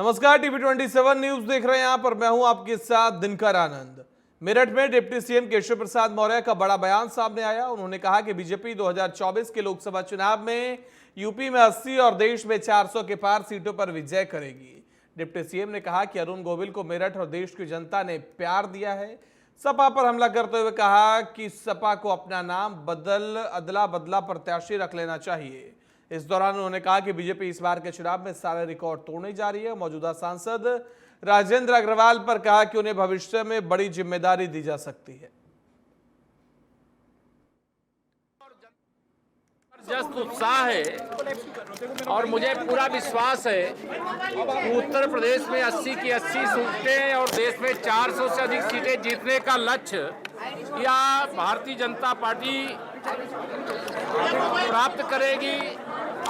नमस्कार, TV 27 news देख रहे हैं। यहां पर मैं हूं आपके साथ दिनकर आनंद। मेरठ में डिप्टी सीएम केशव प्रसाद मौर्य का बड़ा बयान सामने आया। उन्होंने कहा कि बीजेपी 2024 के लोकसभा चुनाव में यूपी में 80 और देश में 400 के पार सीटों पर विजय करेगी। डिप्टी सीएम ने कहा कि अरुण गोविल को मेरठ और देश की जनता ने प्यार दिया है। सपा पर हमला करते हुए कहा कि सपा को अपना नाम अदला बदला प्रत्याशी रख लेना चाहिए। इस दौरान उन्होंने कहा कि बीजेपी इस बार के चुनाव में सारे रिकॉर्ड तोड़ने जा रही है। मौजूदा सांसद राजेंद्र अग्रवाल पर कहा कि उन्हें भविष्य में बड़ी जिम्मेदारी दी जा सकती है। जबरदस्त उत्साह है और मुझे पूरा विश्वास है कि उत्तर प्रदेश में 80 की 80 सीटें और देश में 400 से अधिक सीटें जीतने का लक्ष्य या भारतीय जनता पार्टी प्राप्त करेगी।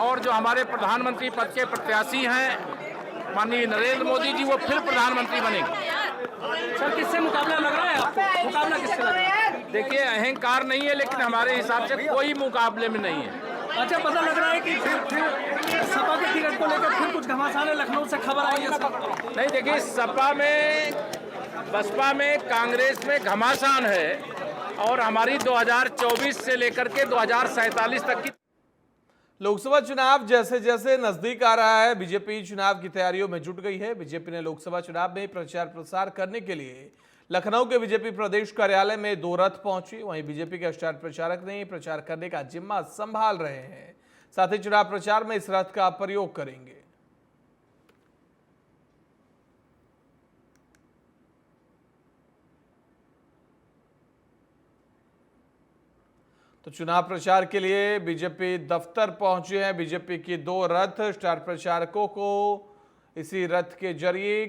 और जो हमारे प्रधानमंत्री पद के प्रत्याशी हैं माननीय नरेंद्र मोदी जी, वो फिर प्रधानमंत्री बनेंगे। सर, किससे मुकाबला लग रहा है आपको? मुकाबला किससे लग रहा है? देखिए, अहंकार नहीं है, लेकिन हमारे हिसाब से कोई मुकाबले में नहीं है। अच्छा, पता लग रहा है कि फिर सपा के टिकट को लेकर फिर कुछ घमासान है, लखनऊ से खबर आई है सर। नहीं, देखिए, सपा में, बसपा में, कांग्रेस में घमासान है और हमारी 2024 से लेकर के 2047 तक की लोकसभा चुनाव जैसे जैसे नजदीक आ रहा है, बीजेपी चुनाव की तैयारियों में जुट गई है। बीजेपी ने लोकसभा चुनाव में प्रचार प्रसार करने के लिए लखनऊ के बीजेपी प्रदेश कार्यालय में 2 रथ पहुंची। वहीं बीजेपी के स्टार प्रचारक ने प्रचार करने का जिम्मा संभाल रहे हैं। साथ ही चुनाव प्रचार में इस रथ का प्रयोग करेंगे। तो चुनाव प्रचार के लिए बीजेपी दफ्तर पहुंचे हैं। बीजेपी की 2 रथ स्टार प्रचारकों को इसी रथ के जरिए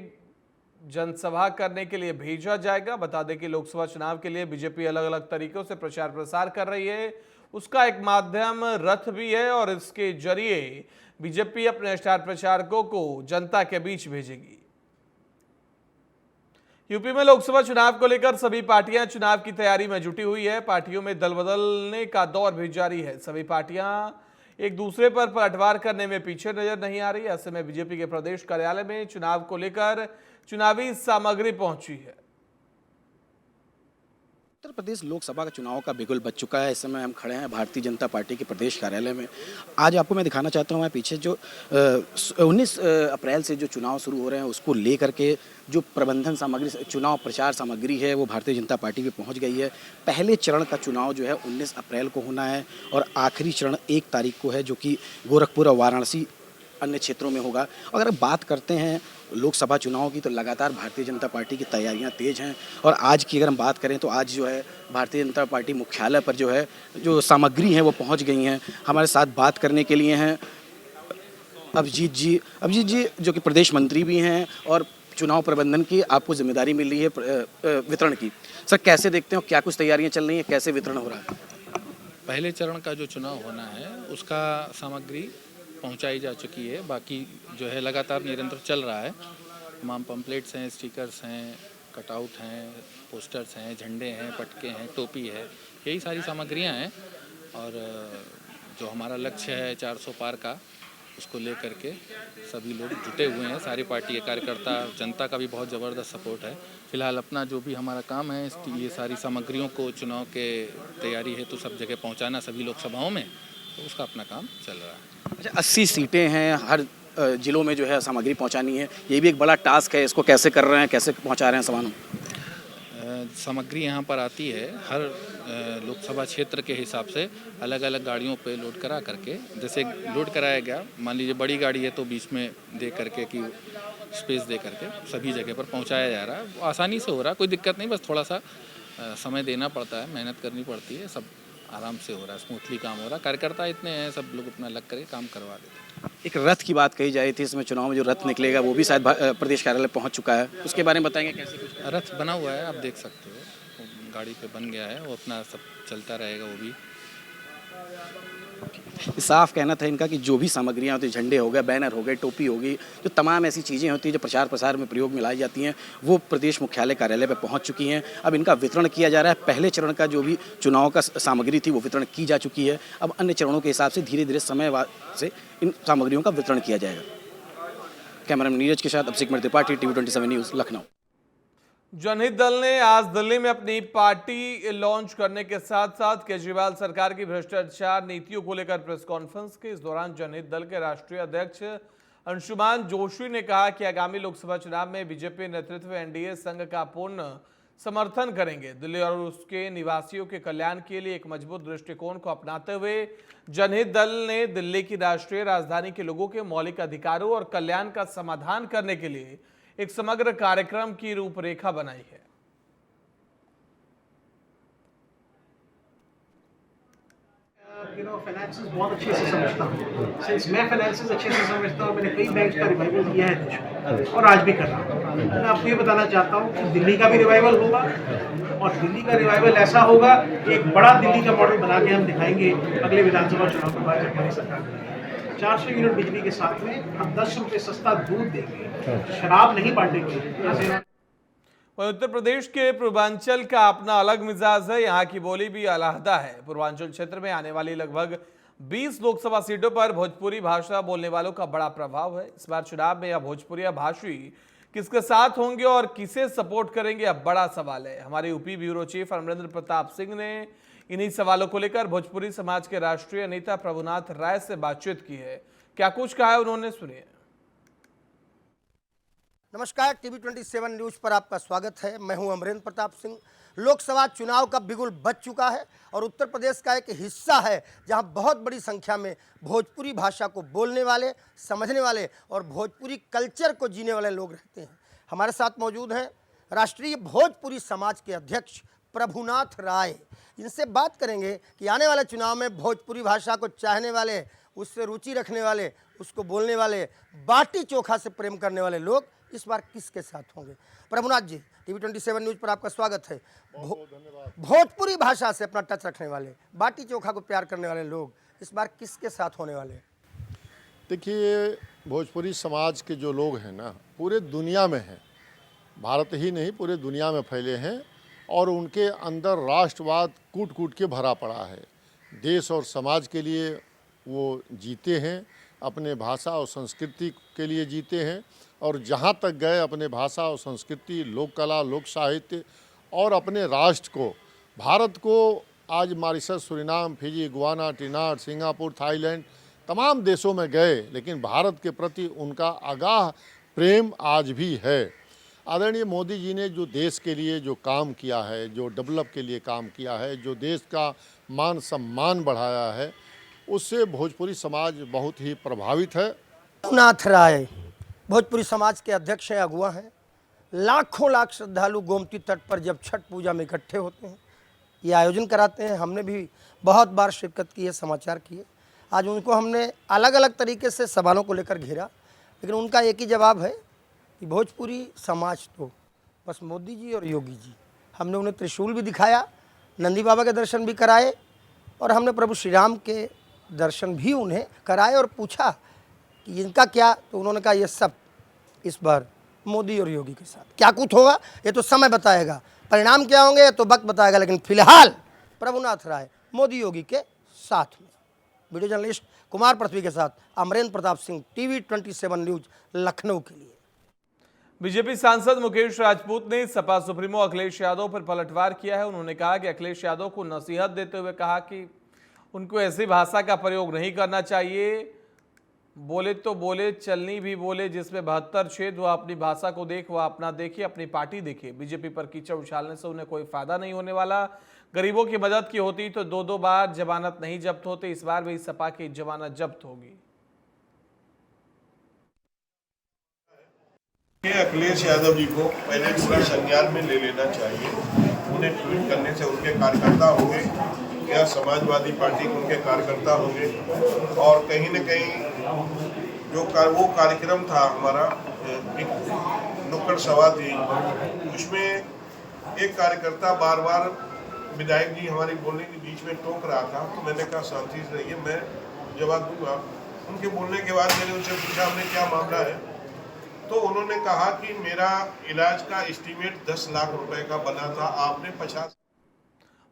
जनसभा करने के लिए भेजा जाएगा। बता दें कि लोकसभा चुनाव के लिए बीजेपी अलग अलग तरीकों से प्रचार प्रसार कर रही है। उसका एक माध्यम रथ भी है और इसके जरिए बीजेपी अपने स्टार प्रचारकों को जनता के बीच भेजेगी। यूपी में लोकसभा चुनाव को लेकर सभी पार्टियां चुनाव की तैयारी में जुटी हुई है। पार्टियों में दल बदलने का दौर भी जारी है। सभी पार्टियां एक दूसरे पर पलटवार करने में पीछे नजर नहीं आ रही। ऐसे में बीजेपी के प्रदेश कार्यालय में चुनाव को लेकर चुनावी सामग्री पहुंची है। उत्तर प्रदेश लोकसभा का चुनाव का बिगुल बज चुका है। इस समय हम खड़े हैं भारतीय जनता पार्टी के प्रदेश कार्यालय में। आज आपको मैं दिखाना चाहता हूँ, मैं पीछे जो 19 अप्रैल से जो चुनाव शुरू हो रहे हैं उसको लेकर के जो प्रबंधन सामग्री, चुनाव प्रचार सामग्री है, वो भारतीय जनता पार्टी पे पहुंच गई है। पहले चरण का चुनाव जो है 19 अप्रैल को होना है और आखिरी चरण 1 तारीख को है, जो कि गोरखपुर और वाराणसी अन्य क्षेत्रों में होगा। अगर बात करते हैं लोकसभा चुनाव की, तो लगातार भारतीय जनता पार्टी की तैयारियां तेज़ हैं। और आज की अगर हम बात करें तो आज जो है भारतीय जनता पार्टी मुख्यालय पर जो है जो सामग्री है वो पहुंच गई हैं। हमारे साथ बात करने के लिए हैं अभिजीत जी जो कि प्रदेश मंत्री भी हैं और चुनाव प्रबंधन की आपको जिम्मेदारी मिल रही है वितरण की। सर, कैसे देखते हो, क्या कुछ तैयारियाँ चल रही हैं, कैसे वितरण हो रहा है? पहले चरण का जो चुनाव होना है उसका सामग्री पहुंचाई जा चुकी है। बाकी जो है लगातार निरंतर चल रहा है। तमाम पम्पलेट्स हैं, स्टिकर्स हैं, कटआउट हैं, पोस्टर्स हैं, झंडे हैं, पटके हैं, टोपी है, यही सारी सामग्रियां हैं। और जो हमारा लक्ष्य है 400 पार का, उसको लेकर के सभी लोग जुटे हुए हैं। सारी पार्टी के कार्यकर्ता, जनता का भी बहुत ज़बरदस्त सपोर्ट है। फिलहाल अपना जो भी हमारा काम है, ये सारी सामग्रियों को चुनाव के तैयारी है तो सब जगह पहुँचाना, सभी लोकसभाओं में, तो उसका अपना काम चल रहा है। अच्छा, 80 सीटें हैं, हर जिलों में जो है सामग्री पहुंचानी है, ये भी एक बड़ा टास्क है। इसको कैसे कर रहे हैं, कैसे पहुंचा रहे हैं सामानों? सामग्री यहाँ पर आती है हर लोकसभा क्षेत्र के हिसाब से, अलग अलग गाड़ियों पे लोड करा करके। जैसे लोड कराया गया, मान लीजिए बड़ी गाड़ी है तो बीच में दे करके कि स्पेस दे करके सभी जगह पर पहुँचाया जा रहा है। आसानी से हो रहा है, कोई दिक्कत नहीं, बस थोड़ा सा समय देना पड़ता है, मेहनत करनी पड़ती है। सब आराम से हो रहा है, स्मूथली काम हो रहा है। कार्यकर्ता इतने हैं, सब लोग अपना लग करके काम करवा देते हैं। एक रथ की बात कही जाए थी, इसमें चुनाव में जो रथ निकलेगा वो भी शायद प्रदेश कार्यालय पहुंच चुका है, उसके बारे में बताएंगे कैसे? कुछ रथ बना हुआ है, आप देख सकते हो, वो गाड़ी पे बन गया है, वो अपना सब चलता रहेगा। वो भी साफ कहना था इनका कि जो भी सामग्रियां होती, झंडे हो गए, बैनर हो गए, टोपी होगी, जो तमाम ऐसी चीज़ें होती हैं जो प्रचार प्रसार में प्रयोग में लाई जाती हैं, वो प्रदेश मुख्यालय कार्यालय पर पहुंच चुकी हैं। अब इनका वितरण किया जा रहा है। पहले चरण का जो भी चुनाव का सामग्री थी वो वितरण की जा चुकी है। अब अन्य चरणों के हिसाब से धीरे धीरे समय से इन सामग्रियों का वितरण किया जाएगा। कैमरामैन नीरज के साथ अभिषेक त्रिपाठी, TV27 न्यूज़, लखनऊ। जनहित दल ने आज दिल्ली में अपनी पार्टी लॉन्च करने के साथ साथ केजरीवाल सरकार की भ्रष्टाचार नीतियों को लेकर प्रेस कॉन्फ्रेंस की। इस दौरान जनहित दल के राष्ट्रीय अध्यक्ष अंशुमान जोशी ने कहा कि आगामी लोकसभा चुनाव में बीजेपी नेतृत्व एनडीए संघ का पूर्ण समर्थन करेंगे। दिल्ली और उसके निवासियों के कल्याण के लिए एक मजबूत दृष्टिकोण को अपनाते हुए जनहित दल ने दिल्ली की राष्ट्रीय राजधानी के लोगों के मौलिक अधिकारों और कल्याण का समाधान करने के लिए एक समग्र कार्यक्रम की रूपरेखा बनाई है। फाइनेंसेस बहुत अच्छे से समझता हूँ। सिंस मैं फाइनेंसेस अच्छे से समझता हूँ, मैंने कई बैंक का रिवाइवल किया है देश में और आज भी कर रहा हूँ। मैं आपको ये बताना चाहता हूँ कि दिल्ली का भी रिवाइवल होगा और दिल्ली का रिवाइवल ऐसा होगा, एक बड़ा दिल्ली का मॉडल बना के हम दिखाएंगे अगले विधानसभा चुनाव के बाद जब हमारी सरकार बनेगी। 400 यूनिट बिजली के साथ में हम 10 रुपये सस्ता दूध देंगे, शराब नहीं बांटेंगे। उत्तर प्रदेश के पूर्वांचल का अपना अलग मिजाज है, यहाँ की बोली भी अलहदा है। पूर्वांचल क्षेत्र में आने वाली लगभग 20 लोकसभा सीटों पर भोजपुरी भाषा बोलने वालों का बड़ा प्रभाव है। इस बार चुनाव में यह भोजपुरिया भाषी किसके साथ होंगे और किसे सपोर्ट करेंगे, अब बड़ा सवाल है। हमारे UP bureau chief Amarendra Pratap Singh ने इन्हीं सवालों को लेकर भोजपुरी समाज के राष्ट्रीय नेता प्रभुनाथ राय से बातचीत की है। क्या कुछ कहा है उन्होंने, सुनिए। नमस्कार, TV27 न्यूज़ पर आपका स्वागत है। मैं हूं अमरेंद्र प्रताप सिंह। लोकसभा चुनाव का बिगुल बज चुका है और उत्तर प्रदेश का एक हिस्सा है जहां बहुत बड़ी संख्या में भोजपुरी भाषा को बोलने वाले, समझने वाले और भोजपुरी कल्चर को जीने वाले लोग रहते हैं। हमारे साथ मौजूद हैं राष्ट्रीय भोजपुरी समाज के अध्यक्ष प्रभुनाथ राय। इनसे बात करेंगे कि आने वाले चुनाव में भोजपुरी भाषा को चाहने वाले, उससे रुचि रखने वाले, उसको बोलने वाले, बाटी चोखा से प्रेम करने वाले लोग इस बार किसके साथ होंगे। प्रभुनाथ जी, TV27 न्यूज़ पर आपका स्वागत है। भोजपुरी भाषा से अपना टच रखने वाले, बाटी चोखा को प्यार करने वाले लोग इस बार किसके साथ होने वाले? देखिए, भोजपुरी समाज के जो लोग हैं ना, पूरे दुनिया में हैं, भारत ही नहीं पूरे दुनिया में फैले हैं और उनके अंदर राष्ट्रवाद कूट कूट के भरा पड़ा है। देश और समाज के लिए वो जीते हैं, अपने भाषा और संस्कृति के लिए जीते हैं और जहाँ तक गए अपने भाषा और संस्कृति, लोक कला, लोक साहित्य और अपने राष्ट्र को, भारत को आज Mauritius, Suriname, Fiji, Guyana, Trinidad, Singapore, Thailand तमाम देशों में गए, लेकिन भारत के प्रति उनका अगाध प्रेम आज भी है। आदरणीय मोदी जी ने जो देश के लिए जो काम किया है, जो डेवलप के लिए काम किया है, जो देश का मान सम्मान बढ़ाया है, उससे भोजपुरी समाज बहुत ही प्रभावित है। प्रभुनाथ राय भोजपुरी समाज के अध्यक्ष हैं, अगुवा हैं। लाखों लाख श्रद्धालु गोमती तट पर जब छठ पूजा में इकट्ठे होते हैं, ये आयोजन कराते हैं। हमने भी बहुत बार शिरकत की है, समाचार किए। आज उनको हमने अलग अलग तरीके से सवालों को लेकर घेरा, लेकिन उनका एक ही जवाब है कि भोजपुरी समाज तो बस मोदी जी और योगी जी। हमने उन्हें त्रिशूल भी दिखाया, नंदी बाबा के दर्शन भी कराए और हमने प्रभु श्री राम के दर्शन भी उन्हें कराए और पूछा कि इनका क्या, तो उन्होंने कहा ये सब इस बार मोदी और योगी के साथ। क्या कुछ होगा ये तो समय बताएगा, परिणाम क्या होंगे ये तो वक्त बताएगा, लेकिन फिलहाल प्रभुनाथ राय मोदी योगी के साथ में। वीडियो जर्नलिस्ट कुमार पृथ्वी के साथ अमरेंद्र प्रताप सिंह, TV27 न्यूज़, लखनऊ के लिए। बीजेपी सांसद मुकेश राजपूत ने सपा सुप्रीमो अखिलेश यादव पर पलटवार किया है। उन्होंने कहा कि अखिलेश यादव को नसीहत देते हुए कहा कि उनको ऐसी भाषा का प्रयोग नहीं करना चाहिए। बोले तो बोले, चलनी भी बोले, जिसमें 72 छेद, वह अपनी भाषा को देख, वह अपना देखे, अपनी पार्टी देखे। बीजेपी पर कीचड़ उछालने से उन्हें कोई फायदा नहीं होने वाला। गरीबों की मदद की होती तो 2-2 बार जमानत नहीं जब्त होते, इस बार भी सपा की जमानत जब्त होगी। अखिलेश यादव जी को पहले पूरा संज्ञान में ले लेना चाहिए। उन्हें ट्वीट करने से उनके कार्यकर्ता होंगे या समाजवादी पार्टी के उनके कार्यकर्ता होंगे, और कहीं न कहीं जो वो कार्यक्रम था हमारा, एक नुक्कड़ सभा थी, उसमें एक कार्यकर्ता बार बार विधायक जी हमारी बोलने के बीच में टोक रहा था, तो मैंने कहा शांति से रहिए, मैं जवाब दूंगा। उनके बोलने के बाद मैंने उनसे पूछा हमने क्या मामला है, तो उन्होंने कहा कि मेरा इलाज का एस्टीमेट 10 लाख रुपए का बना था, आपने 50।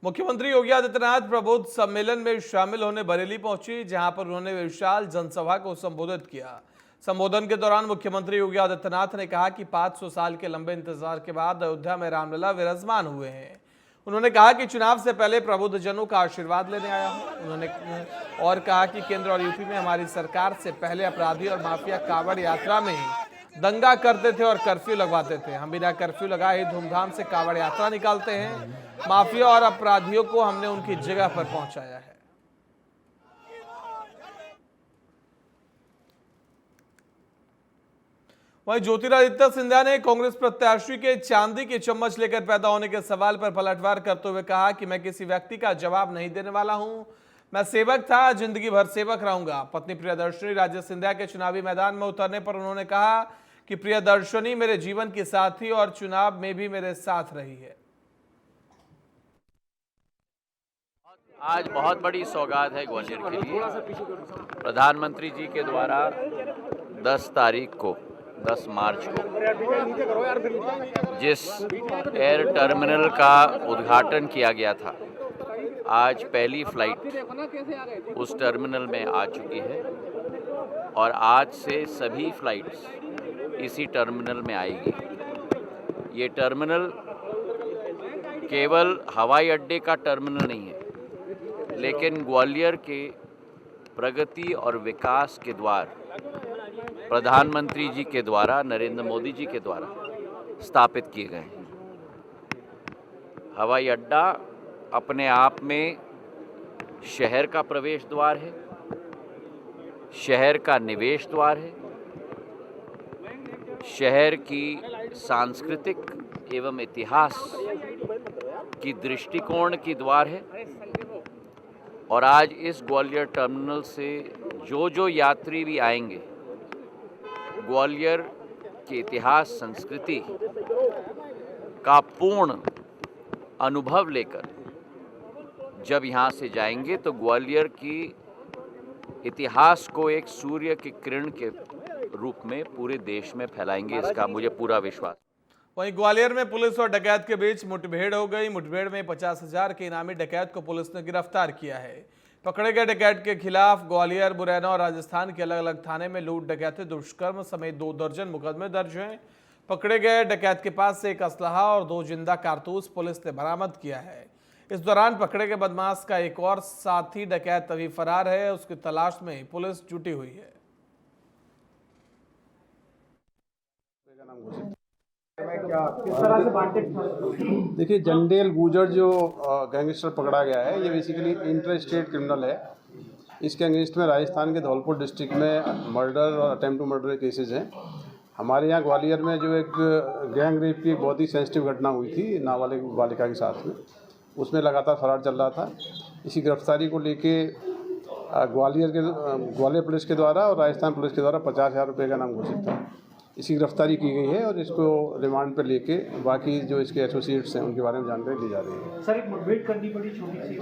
मुख्यमंत्री योगी आदित्यनाथ प्रबुद्ध सम्मेलन में शामिल होने बरेली पहुंचे, जहां पर उन्होंने विशाल जनसभा को संबोधित किया। संबोधन के दौरान मुख्यमंत्री योगी आदित्यनाथ ने कहा कि 500 साल के लंबे इंतजार के बाद अयोध्या में रामलला विराजमान हुए हैं। उन्होंने कहा कि चुनाव से पहले प्रबुद्ध जनों का आशीर्वाद लेने आया हूं। उन्होंने और कहा कि केंद्र और यूपी में हमारी सरकार से पहले अपराधी और माफिया कांवड़ यात्रा में दंगा करते थे और कर्फ्यू लगवाते थे। हम बिना कर्फ्यू लगाए धूमधाम से कांवड़ यात्रा निकालते हैं। माफिया और अपराधियों को हमने उनकी जगह पर पहुंचाया है। वहीं ज्योतिरादित्य सिंधिया ने कांग्रेस प्रत्याशी के चांदी की चम्मच लेकर पैदा होने के सवाल पर पलटवार करते हुए कहा कि मैं किसी व्यक्ति का जवाब नहीं देने वाला हूं। मैं सेवक था, जिंदगी भर सेवक रहूंगा। पत्नी प्रियदर्शनी राजे सिंधिया के चुनावी मैदान में उतरने पर उन्होंने कहा कि प्रियदर्शनी मेरे जीवन की साथी और चुनाव में भी मेरे साथ रही है। आज बहुत बड़ी सौगात है ग्वालियर के लिए। प्रधानमंत्री जी के द्वारा 10 तारीख को 10 मार्च को जिस एयर टर्मिनल का उद्घाटन किया गया था, आज पहली फ्लाइट उस टर्मिनल में आ चुकी है और आज से सभी फ्लाइट्स इसी टर्मिनल में आएगी। ये टर्मिनल केवल हवाई अड्डे का टर्मिनल नहीं है, लेकिन ग्वालियर के प्रगति और विकास के द्वार प्रधानमंत्री जी के द्वारा, नरेंद्र मोदी जी के द्वारा स्थापित किए गए हैं। हवाई अड्डा अपने आप में शहर का प्रवेश द्वार है, शहर का निवेश द्वार है, शहर की सांस्कृतिक एवं इतिहास की दृष्टिकोण की द्वार है। और आज इस ग्वालियर टर्मिनल से जो यात्री भी आएंगे, ग्वालियर के इतिहास संस्कृति का पूर्ण अनुभव लेकर जब यहाँ से जाएंगे तो ग्वालियर की इतिहास को एक सूर्य की किरण के रूप में पूरे देश में फैलाएंगे, इसका मुझे पूरा विश्वास। वहीं ग्वालियर में पुलिस और डकैत के बीच मुठभेड़ हो गई। मुठभेड़ में 50,000 के इनामी डकैत को पुलिस ने गिरफ्तार किया है। पकड़े गए डकैत के खिलाफ ग्वालियर, मुरैना और राजस्थान के अलग अलग थाने में लूट, डकैती, दुष्कर्म समेत 2 दर्जन मुकदमे दर्ज हैं। पकड़े गए डकैत के पास से एक असलहा और 2 जिंदा कारतूस पुलिस ने बरामद किया है। इस दौरान पकड़े गए बदमाश का एक और साथी डकैत अभी फरार है, उसकी तलाश में पुलिस जुटी हुई है। देखिए, जंडेल गुजर जो गैंगस्टर पकड़ा गया है, ये बेसिकली इंटर स्टेट क्रिमिनल है। इसके अगेंस्ट में राजस्थान के धौलपुर डिस्ट्रिक्ट में मर्डर और अटेम्प्ट टू मर्डर केसेस हैं। हमारे यहाँ ग्वालियर में जो एक गैंग रेप की बहुत ही सेंसिटिव घटना हुई थी नाबालिग बालिका के साथ में, उसमें लगातार फरार चल रहा था। इसी गिरफ्तारी को लेके ग्वालियर पुलिस के द्वारा और राजस्थान पुलिस के द्वारा 50,000 रुपये का नाम घोषित था। इसकी गिरफ्तारी की गई है और इसको रिमांड पर लेके बाकी जो इसके एसोसिएट्स हैं उनके बारे में जानकारी ली जा रही है। सर, एक मुठभेड़ करनी बड़ी छोटी सी,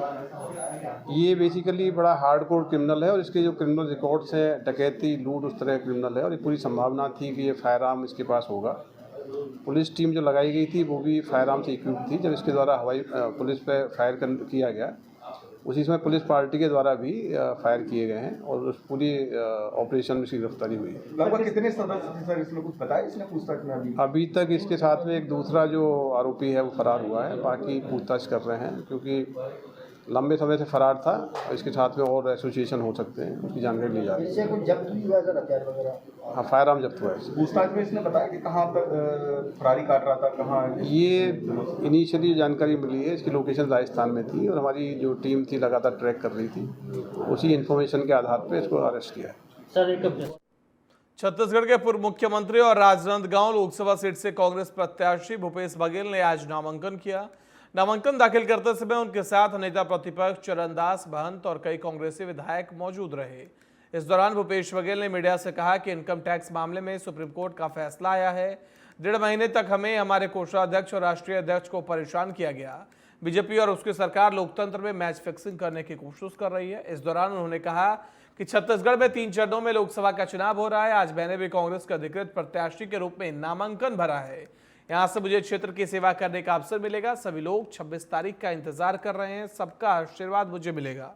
ये बेसिकली बड़ा हार्डकोर क्रिमिनल है और इसके जो क्रिमिनल रिकॉर्ड्स हैं, डकैती, लूट, उस तरह का क्रिमिनल है और ये पूरी संभावना थी कि ये फायर आर्म इसके पास होगा। पुलिस टीम जो लगाई गई थी वो भी फायर आर्म से इक्विप्ड थी। जब इसके द्वारा हवाई पुलिस पे फायर किया गया, उसी समय पुलिस पार्टी के द्वारा भी फायर किए गए हैं और उस पूरी ऑपरेशन में इसकी गिरफ्तारी हुई है। लगभग कितने सदस्य थे सर, इसमें कुछ बताया इसने पूछताछ में? अभी तक इसके साथ में एक दूसरा जो आरोपी है वो फरार हुआ है, बाकी पूछताछ कर रहे हैं क्योंकि लंबे समय से फरार था और इसके साथ में और एसोसिएशन हो सकते हैं, उसकी जानकारी ली जा रही है। हाँ, फायर आर्म जब्त हुआ है। पूछताछ में इसने बताया कि कहाँ पर फरारी काट रहा था, कहाँ? ये इनिशियली जानकारी मिली है, इसकी लोकेशन राजस्थान में थी और हमारी जो टीम थी लगातार ट्रैक कर रही थी, उसी इन्फॉर्मेशन के आधार पर इसको अरेस्ट किया है। छत्तीसगढ़ के पूर्व मुख्यमंत्री और राजनांदगांव लोकसभा सीट से कांग्रेस प्रत्याशी भूपेश बघेल ने आज नामांकन किया। नामांकन दाखिल करते समय उनके साथ नेता प्रतिपक्ष चरणदास महंत और कई कांग्रेसी विधायक मौजूद रहे। इस दौरान भूपेश बघेल ने मीडिया से कहा कि इनकम टैक्स मामले में सुप्रीम कोर्ट का फैसला आया है। 1.5 महीने तक हमें, हमारे कोषाध्यक्ष और राष्ट्रीय अध्यक्ष को परेशान किया गया। बीजेपी और उसकी सरकार लोकतंत्र में मैच फिक्सिंग करने की कोशिश कर रही है। इस दौरान उन्होंने कहा कि छत्तीसगढ़ में 3 चरणों में लोकसभा का चुनाव हो रहा है। आज मैंने भी कांग्रेस के अधिकृत प्रत्याशी के रूप में नामांकन भरा है। यहां से मुझे क्षेत्र की सेवा करने का अवसर मिलेगा। सभी लोग 26 तारीख का इंतजार कर रहे हैं, सबका आशीर्वाद मुझे मिलेगा।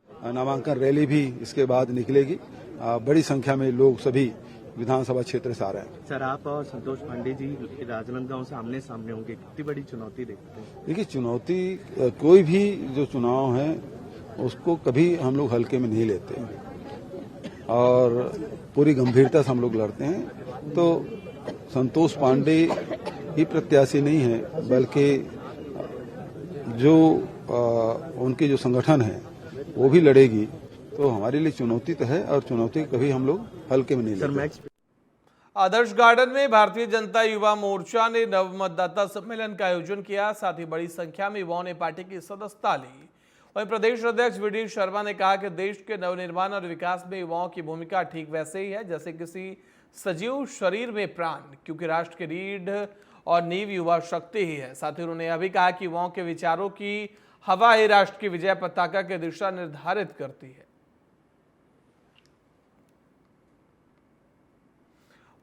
नामांकन रैली भी इसके बाद निकलेगी बड़ी संख्या में लोग सभी विधानसभा क्षेत्र से आ रहे हैं। सर, आप और संतोष पांडे जी राजनांदगांव से आमने सामने होंगे, कितनी बड़ी चुनौती देखते हैं? देखिए, चुनौती कोई भी जो चुनाव है उसको कभी हम लोग हल्के में नहीं लेते और पूरी गंभीरता से हम लोग लड़ते हैं। तो संतोष पांडे ही प्रत्याशी नहीं है, बल्कि जो उनके जो संगठन है वो भी लड़ेगी। तो हमारे लिए चुनौती तो है और चुनौती कभी हम लोग हल्के में नहीं लेते। आदर्श गार्डन में भारतीय जनता युवा मोर्चा ने नव मतदाता सम्मेलन का आयोजन किया। साथ ही बड़ी संख्या में युवाओं ने पार्टी की सदस्यता ली। वहीं प्रदेश अध्यक्ष वी.डी. शर्मा ने कहा कि देश के नवनिर्माण और विकास में युवाओं की भूमिका ठीक वैसे ही है जैसे किसी सजीव शरीर में प्राण, क्योंकि राष्ट्र की रीढ़ और नींव युवा शक्ति ही है। साथ ही उन्होंने यह भी कहा कि युवाओं के विचारों की हवा ही राष्ट्र की विजय पताका की दिशा निर्धारित करती है।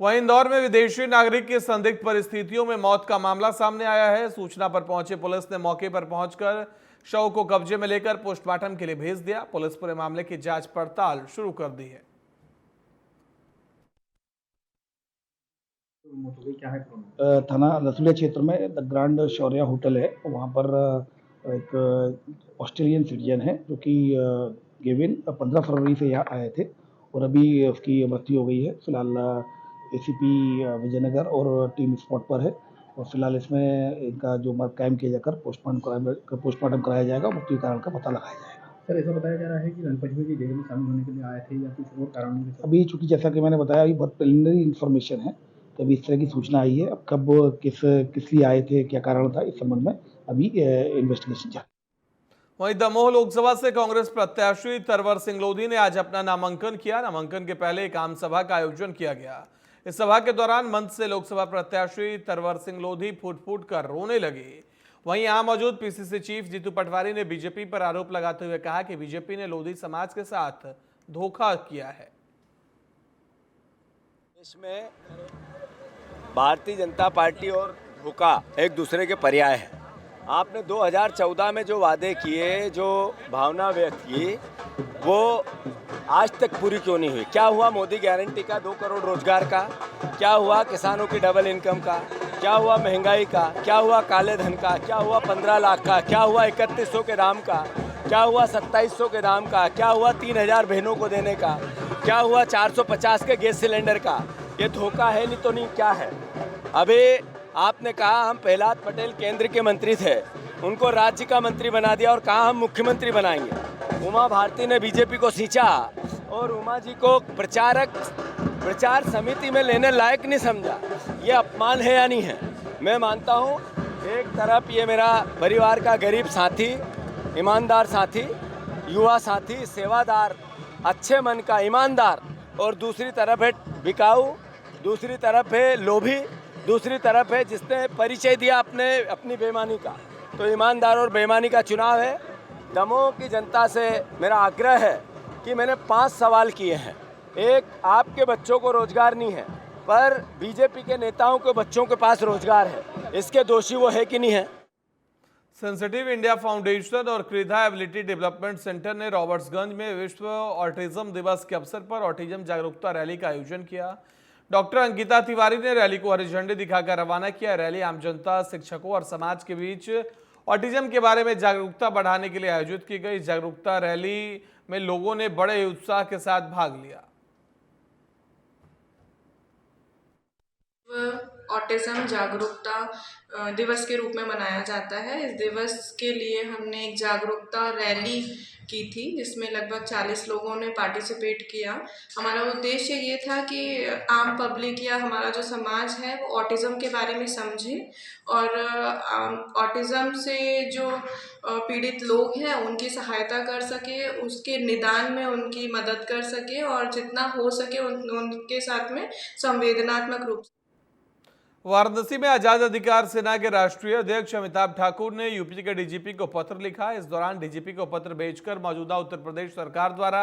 वहीं इंदौर में विदेशी नागरिक की संदिग्ध परिस्थितियों में मौत का मामला सामने आया है। सूचना पर पहुंचे पुलिस ने मौके पर पहुंचकर शव को कब्जे में लेकर पोस्टमार्टम के लिए भेज दिया। पुलिस पूरे मामले की जांच पड़ताल शुरू कर दी है। थाना रसुलिया क्षेत्र में द ग्रांड शौर्या होटल है, वहाँ पर एक ऑस्ट्रेलियन सिटीजन है जो कि गेविन 15 फरवरी से यहाँ आए थे और अभी उसकी मृत्यु हो गई है। फिलहाल एसीपी विजयनगर और टीम स्पॉट पर है और फिलहाल इसमें इनका जो मर्ग कायम किया जाकर पोस्टमार्टम कराया जाएगा, मृत्यु कारण का पता लगाया जाएगा। सर, ऐसा बताया जा रहा है कि रणपंचमी की जेल में शामिल होने के लिए आए थे या कुछ और कारण? अभी चूंकि जैसा कि मैंने बताया, अभी बहुत प्रिलिमिनरी इन्फॉर्मेशन है, तो अभी इस तरह की सूचना आई है। अब कब किस लिए आए थे, क्या कारण था, इस संबंध में अभी इन्वेस्टिगेशन जारी। वहीं दमोह लोकसभा से कांग्रेस प्रत्याशी तरवर सिंह लोधी ने आज अपना नामांकन किया। नामांकन के पहले एक आम सभा का आयोजन किया गया। इस सभा के दौरान मंच से लोकसभा प्रत्याशी तरवर सिंह लोधी फूट फूट कर रोने लगे। वहीं यहां मौजूद पीसीसी चीफ जीतू पटवारी ने बीजेपी पर आरोप लगाते हुए कहा कि बीजेपी ने लोधी समाज के साथ धोखा किया है। देश में भारतीय जनता पार्टी और धोखा एक दूसरे के पर्याय है। आपने 2014 में जो वादे किए, जो भावना व्यक्त की, वो आज तक पूरी क्यों नहीं हुई? क्या हुआ मोदी गारंटी का 2 करोड़ रोजगार का? क्या हुआ किसानों की डबल इनकम का? क्या हुआ महंगाई का? क्या हुआ काले धन का? क्या हुआ 15 लाख का? क्या हुआ 3100 के दाम का? क्या हुआ 2700 के दाम का? क्या हुआ 3000 बहनों को देने का? क्या हुआ 450 के गैस सिलेंडर का? ये धोखा है नहीं तो नहीं क्या है? अभी आपने कहा हम प्रहलाद पटेल केंद्र के मंत्री थे, उनको राज्य का मंत्री बना दिया और कहा हम मुख्यमंत्री बनाएंगे। उमा भारती ने बीजेपी को सींचा और उमा जी को प्रचार समिति में लेने लायक नहीं समझा। ये अपमान है या नहीं है? मैं मानता हूँ एक तरफ ये मेरा परिवार का गरीब साथी, ईमानदार साथी, युवा साथी, सेवादार, अच्छे मन का ईमानदार, और दूसरी तरफ है बिकाऊ, दूसरी तरफ है लोभी, दूसरी तरफ है जिसने परिचय दिया अपनी बेईमानी का। तो ईमानदार और बेईमानी का चुनाव है। दमोह की जनता से मेरा आग्रह है कि मैंने 5 सवाल किए हैं। एक, आपके बच्चों को रोजगार नहीं है, पर बीजेपी के नेताओं के बच्चों के पास रोजगार है, इसके दोषी वो है कि नहीं है? सेंसिटिव इंडिया फाउंडेशन और क्रीधा एबिलिटी डेवलपमेंट सेंटर ने रॉबर्ट्सगंज में विश्व ऑटिज्म दिवस के अवसर पर ऑटिज्म जागरूकता रैली का आयोजन किया। डॉक्टर अंकिता तिवारी ने रैली को हरी झंडी दिखाकर रवाना किया। रैली आम जनता, शिक्षकों और समाज के बीच ऑटिज्म के बारे में जागरूकता बढ़ाने के लिए आयोजित की गई। जागरूकता रैली में लोगों ने बड़े उत्साह के साथ भाग लिया। ऑटिज्म जागरूकता दिवस के रूप में मनाया जाता है। इस दिवस के लिए हमने एक जागरूकता रैली की थी जिसमें लगभग 40 लोगों ने पार्टिसिपेट किया। हमारा उद्देश्य ये था कि आम पब्लिक या हमारा जो समाज है वो ऑटिज्म के बारे में समझे और ऑटिज्म से जो पीड़ित लोग हैं उनकी सहायता कर सके, उसके निदान में उनकी मदद कर सके और जितना हो सके उनके साथ में संवेदनात्मक रूप से। वाराणसी में आजाद अधिकार सेना के राष्ट्रीय अध्यक्ष अमिताभ ठाकुर ने यूपी के डीजीपी को पत्र लिखा। इस दौरान डीजीपी को पत्र भेजकर मौजूदा उत्तर प्रदेश सरकार द्वारा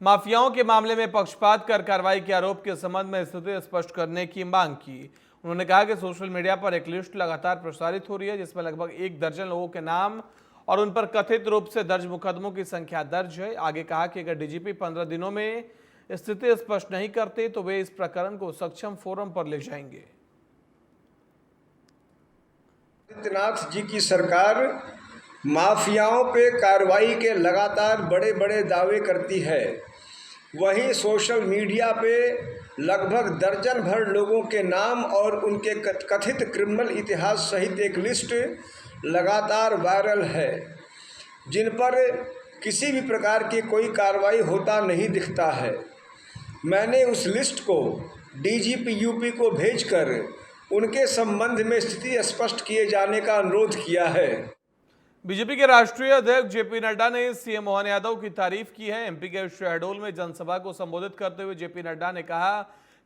माफियाओं के मामले में पक्षपात कर कार्रवाई के आरोप के संबंध में स्थिति स्पष्ट करने की मांग की। उन्होंने कहा कि सोशल मीडिया पर एक लिस्ट लगातार प्रसारित हो रही है जिसमें लगभग 1 दर्जन लोगों के नाम और उन पर कथित रूप से दर्ज मुकदमों की संख्या दर्ज है। आगे कहा कि अगर डीजीपी 15 दिनों में स्थिति स्पष्ट नहीं करते तो वे इस प्रकरण को सक्षम फोरम पर ले जाएंगे। आदित्यनाथ जी की सरकार माफियाओं पे कार्रवाई के लगातार बड़े बड़े दावे करती है। वहीं सोशल मीडिया पे लगभग दर्जन भर लोगों के नाम और उनके कथित क्रिमिनल इतिहास सहित एक लिस्ट लगातार वायरल है, जिन पर किसी भी प्रकार की कोई कार्रवाई होता नहीं दिखता है। मैंने उस लिस्ट को डीजीपी यूपी को भेजकर उनके संबंध में स्थिति स्पष्ट किए जाने का अनुरोध किया है। बीजेपी के राष्ट्रीय अध्यक्ष जेपी नड्डा ने सीएम मोहन यादव की तारीफ की है। एमपी के शहडोल में जनसभा को संबोधित करते हुए जेपी नड्डा ने कहा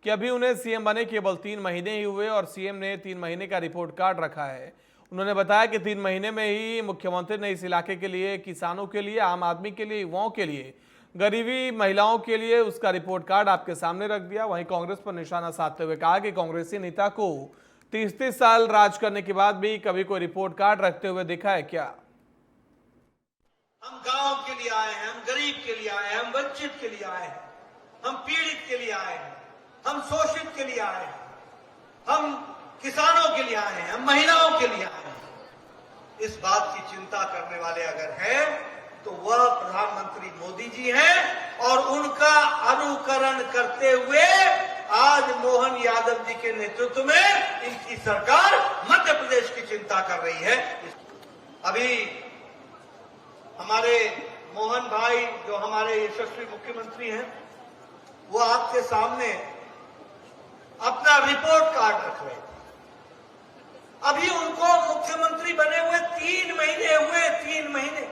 कि अभी उन्हें सीएम बने केवल 3 महीने ही हुए और सीएम ने 3 महीने का रिपोर्ट कार्ड रखा है। उन्होंने बताया कि 3 महीने में ही मुख्यमंत्री ने इस इलाके के लिए, किसानों के लिए, आम आदमी के लिए, युवाओं के लिए, गरीबी महिलाओं के लिए उसका रिपोर्ट कार्ड आपके सामने रख दिया। वहीं कांग्रेस पर निशाना साधते हुए कहा कि कांग्रेसी नेता को 30-30 साल राज करने के बाद भी कभी कोई रिपोर्ट कार्ड रखते हुए देखा है क्या? हम गांव के लिए आए हैं, हम गरीब के लिए आए हैं, हम वंचित के लिए आए हैं, हम पीड़ित के लिए आए हैं, हम शोषित के लिए आए हैं, हम किसानों के लिए आए हैं, हम महिलाओं के लिए आए हैं। इस बात की चिंता करने वाले अगर हैं तो वह प्रधानमंत्री मोदी जी हैं और उनका अनुकरण करते हुए आज मोहन यादव जी के नेतृत्व में इनकी सरकार मध्य प्रदेश की चिंता कर रही है। अभी हमारे मोहन भाई जो हमारे यशस्वी मुख्यमंत्री हैं, वो आपके सामने अपना रिपोर्ट कार्ड रख रहे थे। अभी उनको मुख्यमंत्री बने हुए 3 महीने हुए, 3 महीने,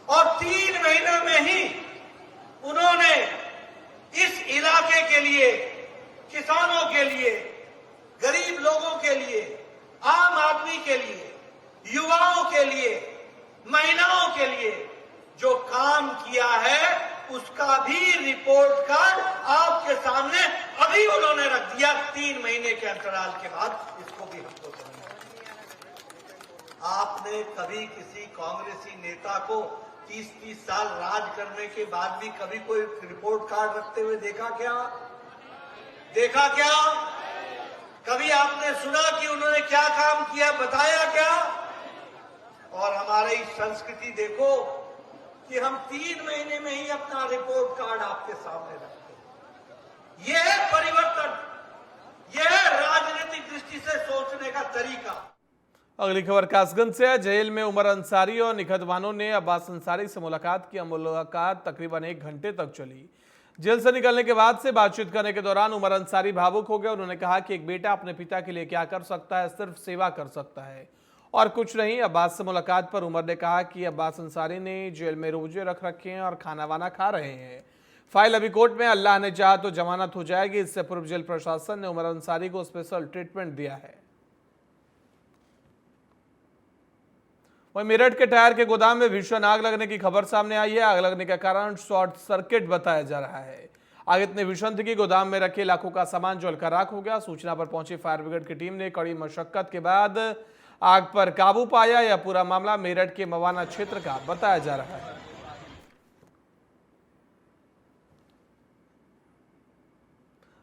और 3 महीने में ही उन्होंने इस इलाके के लिए, किसानों के लिए, गरीब लोगों के लिए, आम आदमी के लिए, युवाओं के लिए, महिलाओं के लिए जो काम किया है उसका भी रिपोर्ट कार्ड आपके सामने अभी उन्होंने रख दिया। 3 महीने के अंतराल के बाद इसको भी हमको समझना। आपने कभी किसी कांग्रेसी नेता को 30-30 साल राज करने के बाद भी कभी कोई रिपोर्ट कार्ड रखते हुए देखा क्या? देखा क्या? कभी आपने सुना कि उन्होंने क्या काम किया, बताया क्या? और हमारी संस्कृति देखो कि हम 3 महीने में ही अपना रिपोर्ट कार्ड आपके सामने रखते हैं। यह है परिवर्तन, यह है राजनीतिक दृष्टि से सोचने का तरीका। अगली खबर कासगंज से है। जेल में उमर अंसारी और निखत बानो ने अब्बास अंसारी से मुलाकात की। मुलाकात तकरीबन 1 घंटे तक चली। जेल से निकलने के बाद से बातचीत करने के दौरान उमर अंसारी भावुक हो गए। उन्होंने कहा कि एक बेटा अपने पिता के लिए क्या कर सकता है, सिर्फ सेवा कर सकता है और कुछ नहीं। अब्बास से मुलाकात पर उमर ने कहा कि अब्बास अंसारी ने जेल में रोजे रख रखे हैं और खाना वाना खा रहे हैं। फाइल अभी कोर्ट में, अल्लाह ने चाहा तो जमानत हो जाएगी। इससे पूर्व जेल प्रशासन ने उमर अंसारी को स्पेशल ट्रीटमेंट दिया है। वहीं मेरठ के टायर के गोदाम में भीषण आग लगने की खबर सामने आई है। आग लगने का कारण शॉर्ट सर्किट बताया जा रहा है। आग इतनी भीषण थी कि गोदाम में रखे लाखों का सामान जलकर राख हो गया। सूचना पर पहुंची फायर ब्रिगेड की टीम ने कड़ी मशक्कत के बाद आग पर काबू पाया। यह पूरा मामला मेरठ के मवाना क्षेत्र का बताया जा रहा है।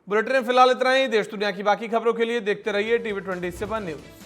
बुलेटिन में फिलहाल इतना ही। देश दुनिया की बाकी खबरों के लिए देखते रहिए TV27 न्यूज।